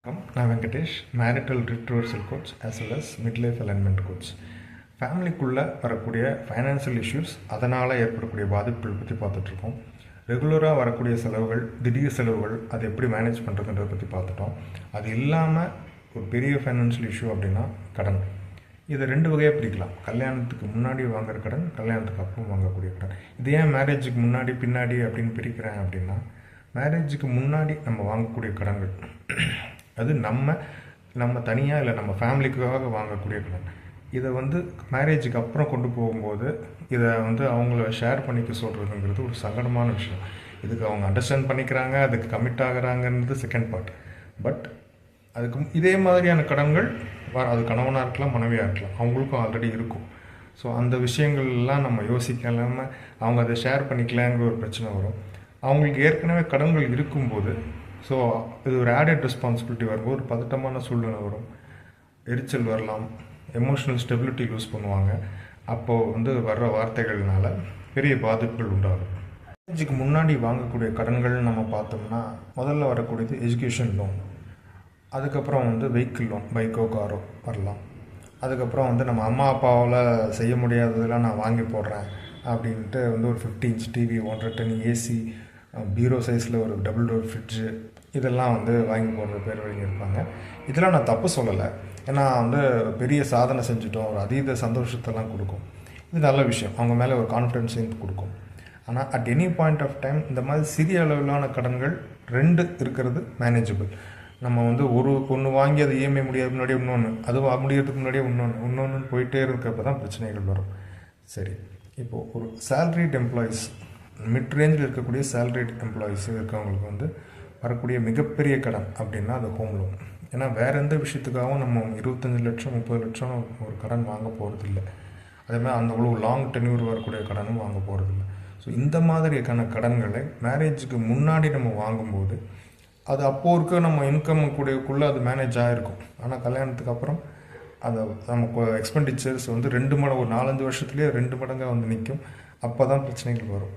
நான் Venkatesh, marital retroversal coach as well as midlife alignment coach. ஃபேமிலிக்குள்ளே வரக்கூடிய ஃபைனான்சியல் இஷ்யூஸ், அதனால் ஏற்படக்கூடிய பாதிப்புகள் பற்றி பார்த்துட்ருக்கோம். ரெகுலராக வரக்கூடிய செலவுகள், திடீர் செலவுகள், அதை எப்படி மேனேஜ் பண்ணுறதுன்றதை பற்றி பார்த்துட்டோம். அது இல்லாமல் ஒரு பெரிய ஃபைனான்சியல் இஷ்யூ அப்படின்னா கடன். இதை ரெண்டு வகையாக பிரிக்கலாம். கல்யாணத்துக்கு முன்னாடி வாங்குற கடன், கல்யாணத்துக்கு அப்புறம் வாங்கக்கூடிய கடன். இது ஏன் மேரேஜுக்கு முன்னாடி பின்னாடி அப்படின்னு பிரிக்கிறேன் அப்படின்னா, மேரேஜுக்கு முன்னாடி நம்ம வாங்கக்கூடிய கடன்கள் அது நம்ம தனியாக இல்லை நம்ம ஃபேமிலிக்காக வாங்கக்கூடிய கடன். இதை மேரேஜுக்கு அப்புறம் கொண்டு போகும்போது இதை அவங்கள ஷேர் பண்ணிக்க சொல்கிறதுங்கிறது ஒரு சங்கடமான விஷயம். இதுக்கு அவங்க அண்டர்ஸ்டாண்ட் பண்ணிக்கிறாங்க, அதுக்கு கமிட் ஆகிறாங்கன்றது செகண்ட் பார்ட். பட் அதுக்கு இதே மாதிரியான கடன்கள் அது கணவனாக இருக்கலாம், மனைவியாக இருக்கலாம், அவங்களுக்கும் ஆல்ரெடி இருக்கும். ஸோ அந்த விஷயங்கள்லாம் நம்ம யோசிக்கலாமல் அவங்க அதை ஷேர் பண்ணிக்கலாங்கிற ஒரு பிரச்சனை வரும். அவங்களுக்கு ஏற்கனவே கடன்கள் இருக்கும்போது ஸோ இது ஒரு ஆடட் ரெஸ்பான்சிபிலிட்டி வரும்போது ஒரு பதட்டமான சூழ்நிலை வரும், எரிச்சல் வரலாம், எமோஷ்னல் ஸ்டெபிலிட்டி லூஸ் பண்ணுவாங்க. அப்போது வர்ற வார்த்தைகள்னால பெரிய பாதிப்புகள் உண்டாகும். மேரேஜுக்கு முன்னாடி வாங்கக்கூடிய கடன்கள் நம்ம பார்த்தோம்னா முதல்ல வரக்கூடியது எஜுகேஷன் லோன். அதுக்கப்புறம் வெஹிக்கிள் லோன், பைக்கோ காரோ வரலாம். அதுக்கப்புறம் நம்ம அம்மா அப்பாவால் செய்ய முடியாததெல்லாம் நான் வாங்கி போடுறேன் அப்படின்ட்டு ஒரு 50 இன்ச் டிவி, 1.5 டன் ஏசி, பீரோ சைஸில் ஒரு டபுள் டோர் ஃப்ரிட்ஜு, இதெல்லாம் வாங்கி போடுற பேர் இருப்பாங்க. இதெல்லாம் நான் தப்பு சொல்லலை, ஏன்னா பெரிய சாதனை செஞ்சுட்டோம், ஒரு அதீத சந்தோஷத்தெல்லாம் கொடுக்கும். இது நல்ல விஷயம், அவங்க மேலே ஒரு கான்ஃபிடென்ஸையும் கொடுக்கும். ஆனால் at any point of time இந்த மாதிரி சிறிய அளவிலான கடன்கள் 2 இருக்கிறது மேனேஜபிள். நம்ம ஒன்று வாங்கி அது இஎம்ஐ முடியாது முன்னாடி இன்னொன்று, அது முடியறதுக்கு முன்னாடியே இன்னொன்று போயிட்டே இருக்கிறப்ப தான் பிரச்சனைகள் வரும். சரி, இப்போது ஒரு சேலரிட் எம்ப்ளாயீஸ், மிட் ரேஞ்சில் இருக்கக்கூடிய சேலரிட் எம்ப்ளாயீஸ் இருக்கவங்களுக்கு வரக்கூடிய மிகப்பெரிய கடன் அப்படின்னா அது ஹோம் லோன். ஏன்னா வேறு எந்த விஷயத்துக்காகவும் நம்ம 25 லட்சம் 30 லட்சம் ஒரு கடன் வாங்க போகிறதில்ல. அதேமாதிரி அந்த அவ்வளோ லாங் டென்யூர் வரக்கூடிய கடனும் வாங்க போகிறதில்ல. ஸோ இந்த மாதிரியான கடன்களை மேரேஜுக்கு முன்னாடி நம்ம வாங்கும்போது அது அப்போது இருக்க நம்ம இன்கம் கூடக்குள்ளே அது மேனேஜ் ஆகிருக்கும். ஆனால் கல்யாணத்துக்கு அப்புறம் அதை நமக்கு எக்ஸ்பெண்டிச்சர்ஸ் 2 மடங்கு, ஒரு 4-5 வருஷத்துலேயே 2 மடங்காக நிற்கும். அப்போ தான் பிரச்சனைகள் வரும்.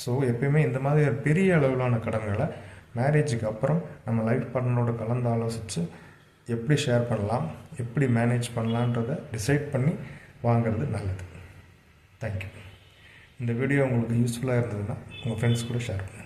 ஸோ எப்பயுமே இந்த மாதிரி பெரிய அளவிலான கடன்களை மேரேஜுக்கு அப்புறம் நம்ம லைஃப் பார்ட்னரோட கலந்து ஆலோசித்து எப்படி ஷேர் பண்ணலாம், எப்படி மேனேஜ் பண்ணலான்றதை டிசைட் பண்ணி வாங்கிறது நல்லது. தேங்க்யூ. இந்த வீடியோ உங்களுக்கு யூஸ்ஃபுல்லாக இருந்ததுன்னா உங்கள் ஃப்ரெண்ட்ஸ் கூட ஷேர் பண்ணுங்கள்.